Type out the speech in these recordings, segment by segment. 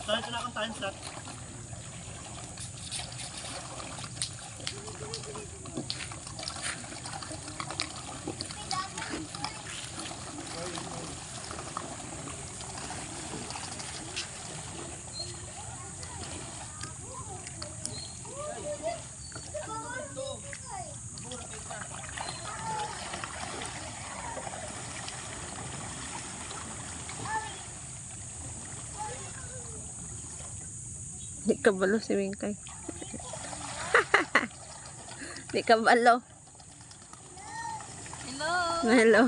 Tayo sila kang time slot. Di kabalo si Wingkay. Di kabalo. Hello. Hello.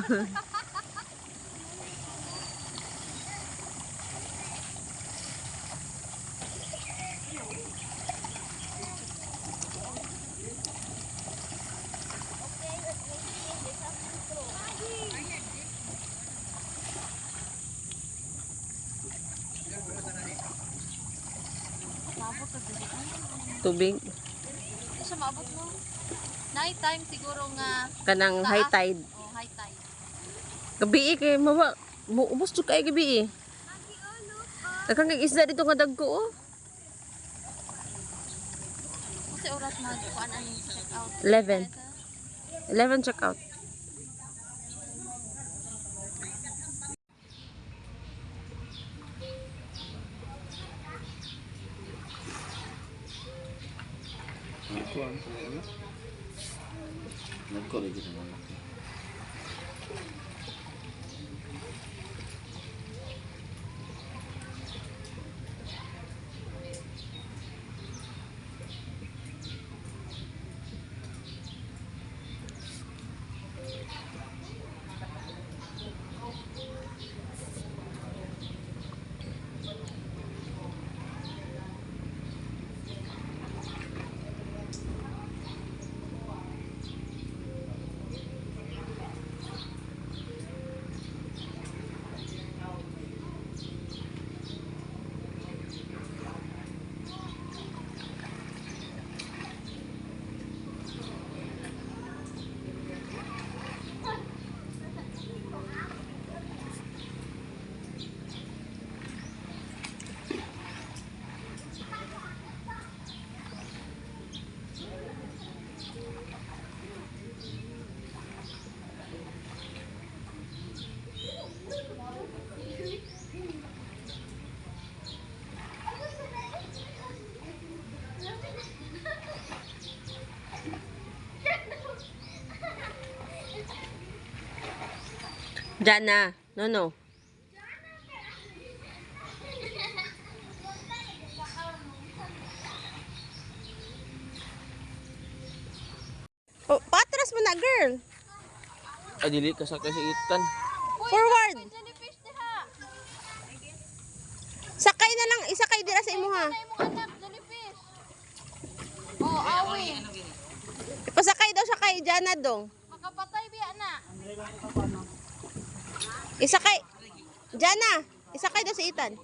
Tubig. Hindi siya maabot mo. Night time siguro nga Kanang taas. high tide. Oh, high tide. Gabi kay mawa. Ubos to kay gabi. Daghang isda dito nga dagko oh. Kasi oras mag kuan ani check out. 11. 11 check out. Nagko-ready na lang. Jana, no. Oh, patras mo na, girl. Ay, dili ka sa kasiitan. Forward. Jellyfish diha. Sakay na lang, isakay dira sa imo ha. Ay mo anak jellyfish. Oh, awi. Ipasakay daw siya kay Jana dong. Makapatay biya na. Isakay. Jana, isakay daw si Ethan.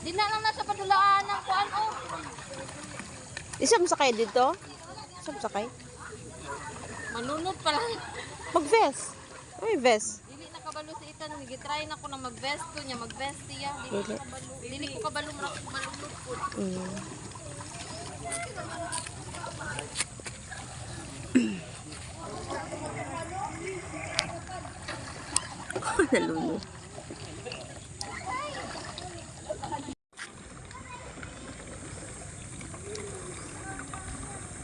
Di na lang nasa padulaan ng kuan oh. Isa mo sakay dito? Isa mo sakay? Manunod pa lang. Mag-vest. May vest. Dili nakabalo si Itan, gitry na ko na mag-vest ko niya, mag-vest siya. Dili ko kabalo malunod po. Nalunod.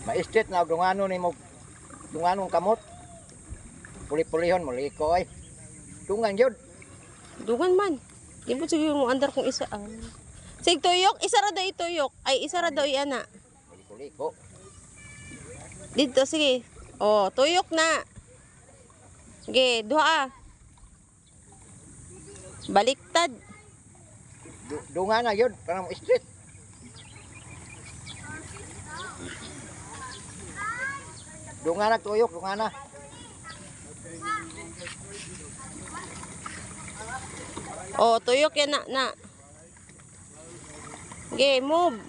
Ma-estate na dungano ni mo dunganong kamot. Puli-pulihon mo liko ay. Dungan jud. Dugan man. Di mo sige yung andar kong isa. Sig tuyok, isa ra daw ituyok. Ay, isa ra daw iana. Liko. Dito, sige. Oh, tuyok na. Sige, duha ah. Baliktad. Dungan na jud kanang estate. Dungan na tuyok, dungan na. Oh, tuyok yan na. Okay, move.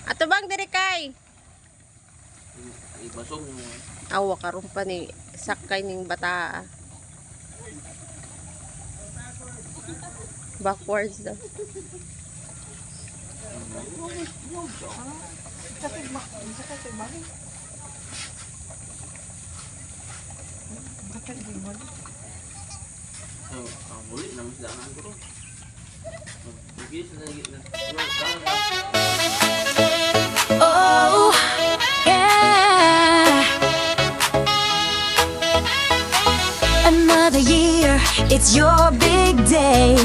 Ato bang diri kay? Ibasong mo. Awa karon pa ni sakay ning bata. Backwards daw. Ang muli naman sila ang guro. Bigis na gitna. Oh, yeah. Another year, it's your big day.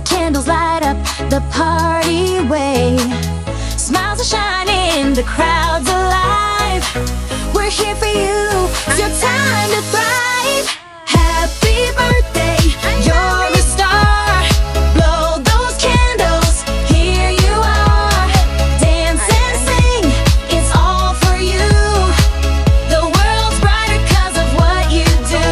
Candles light up the party way. Smiles are shining, the crowd's alive. We're here for you, it's your time to thrive. Happy birthday, you're a star. Blow those candles, here you are. Dance and sing, it's all for you. The world's brighter 'cause of what you do.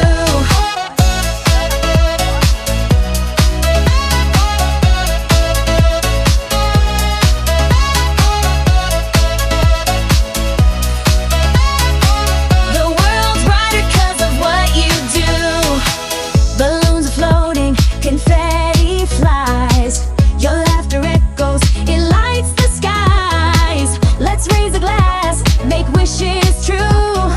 The world's brighter 'cause of what you do. Balloons are floating, confetti flies. Your laughter echoes, it lights the skies. Let's raise a glass, make wishes true.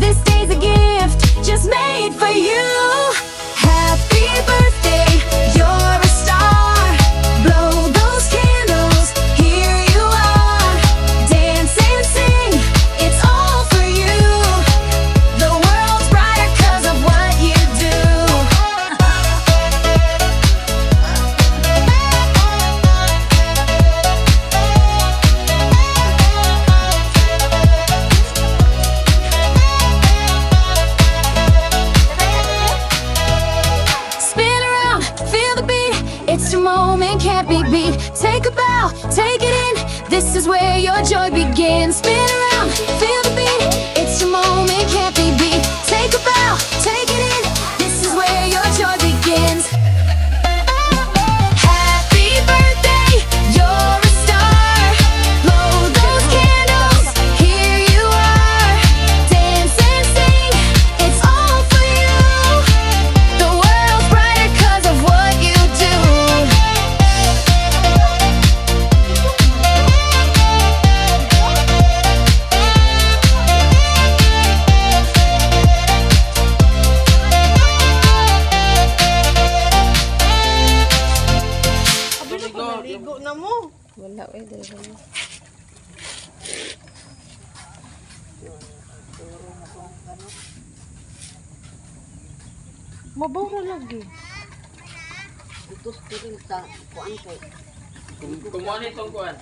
This day's a gift just made for you. Happy birthday, you're a star. Blow those candles, here you are. Dance and sing, it's all for you. The world's brighter 'cause of what you do. Spin around, feel the beat. It's your moment, can't be beat. Take a bow, take it in. This is where your joy begins. Spin around, feel the beat. It's your moment, can't be beat. Take a bow, take it in. This is where your joy begins. Happy birthday, you're a star. Blow those candles, here you are. Dance and sing, it's all for you. The world's brighter 'cause of what you do. Ligo na mo. Wala dali mo. Mabura lagi. Kumuha itong kuhan.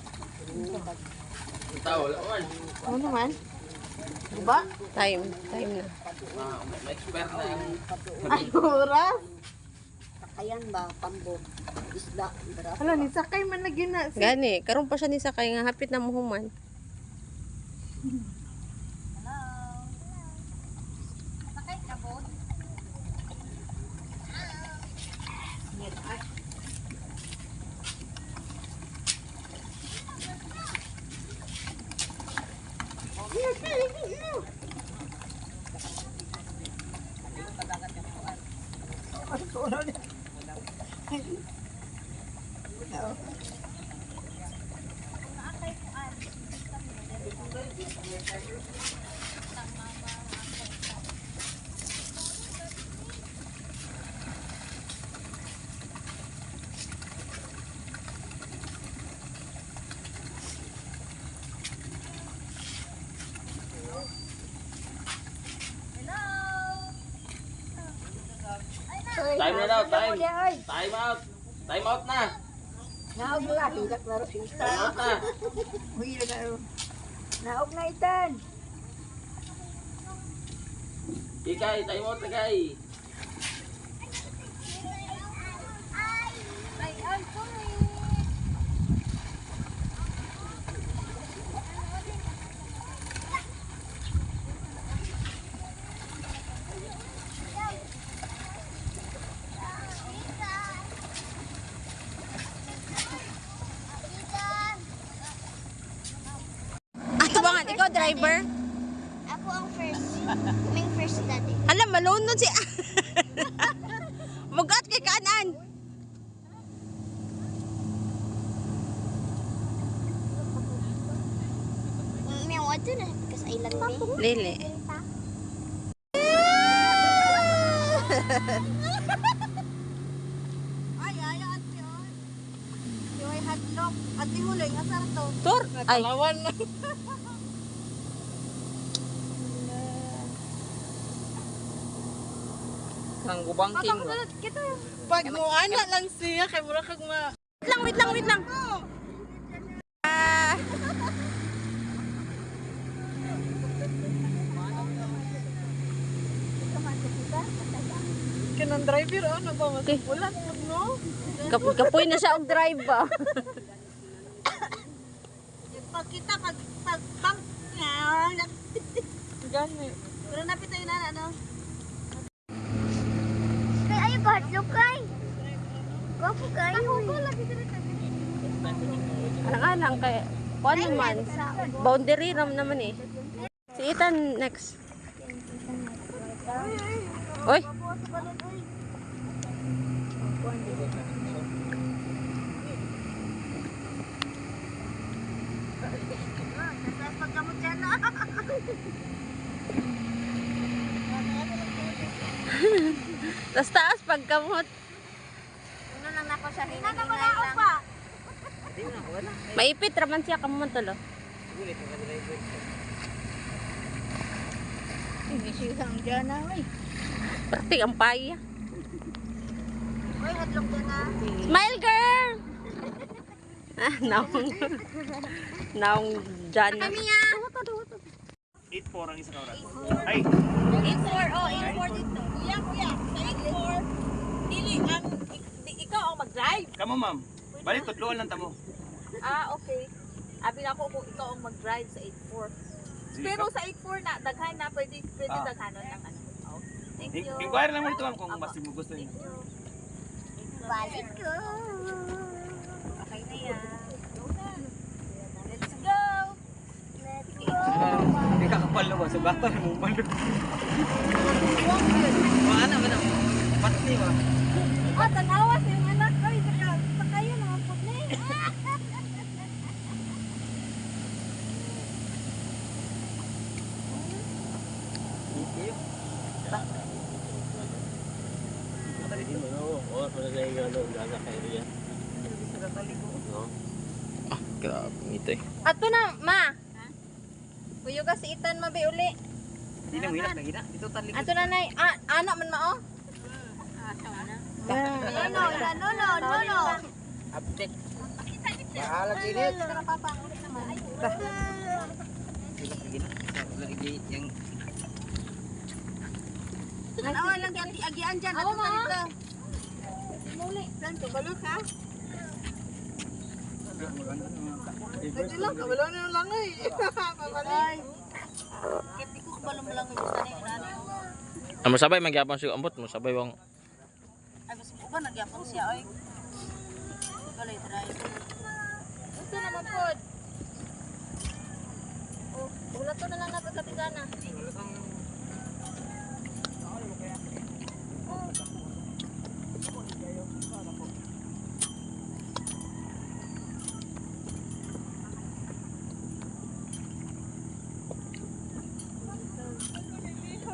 Tao, wala kuhan. Ano naman? Diba? Time na. May expert na yung... Ay, oras. Ayan ba, pambog, isda, berapa? Hala, ni sakay man lagi na. Gani, karon pa siya ni sakay nga hapit na muhuman. Time na daw, time. Time out. Time out na. Naog na, tindak laro Time itan. out na. Uy, naog na itan. Ikay, time out na kay. Ito ba nga, ikaw driver? Kaming first dati. Alam, malunod siya. Mugat kay kanan. May wato na kasi ilan me. Lili. Yung hadlock. At ihulay, asar to. Tur. Ay. Kang gubangking ba? Pag mo ana lang siya, kay mura kag ma... Wait lang. Ah. Kanang driver, ano ba? Okay. Wala po, no? Kapoy na siya og drive ba. Pag kita, pag bank niya, gani. Pero napit tayo na, ano? Kay ayo ba hadlok kay? Gopo kayo. Alang kay kuan man. Boundary ram naman eh. Si Ethan next. Oy. Pagkamot dyan na. Taas pagkamot. Ano lang ako sa hinay lang. Maipit raman siya kamon tulo. Inisisang dyan na, uy. Praktik ang paya. Uy, hadlock dyan na. Smile girl. Naong dyan na. 8-4 ang isa ka oras. Ay, 8-4, oh, 8-4 dito. Kuya, sa 8-4, dili, ikaw ang mag-drive. kamo ma'am. Bali tudloan lang tamo. Okay. Abi na ako kung ikaw ang mag-drive sa 8-4. Pero sa 8-4 na, daghan na, pwede daghanon ng ano. Oh, thank you. Inquire lang mo dito ma'am kung mas mo gusto niyo. Balik ko. Okay na yan. Let's go! Let's go. Hindi ka kapalo ba? Sugatan mo balo. Ano ba na? Pati ba? Ah, tanawas yung anak ko. Sakayo naman po na eh. Grabe ngito eh. Ato na, ma. Kuyo ka si Ethan mabi uli. Hindi na hirap na gina. Dito tali. Ato na nay. Anak man mao. No. Update. Bahala ginit. Yung Ano lang yan, agian dyan. Ano ba dito? Muli. Saan to? Balot ha? Pwede lang, kabalo na yung langay. Babalik. Hindi ko kabalo mo lang yung sanay. Amo sabay magyapon siya ambot mo sabay wang Ay, mas mo ba nagyapon siya, oy? Balay, try. Gusto naman po. Oh, bulato na lang natin sa tigana.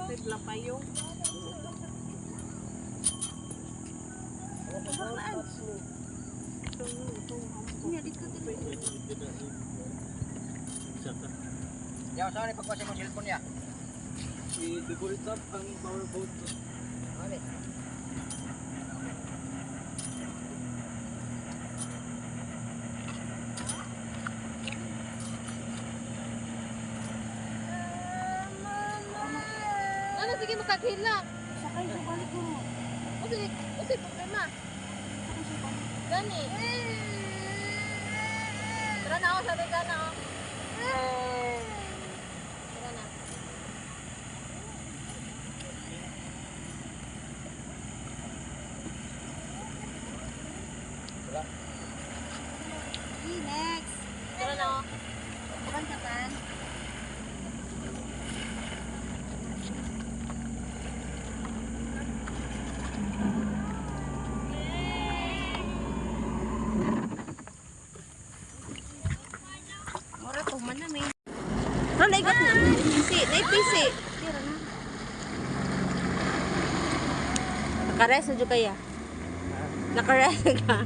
Bigla pa yung Yaw, saan ni pagkuha mo cellphone niya? i-default up ang power boat. Ano sige makakila. sakay sa balik ko. Kasi problema. Gani. Tara na ako sa tigana oh. Tara na. Next. Tara na oh. Kapan kapan? Pisi, nay pisi. Tira na. Nakares na dyan kaya. Nakares ka.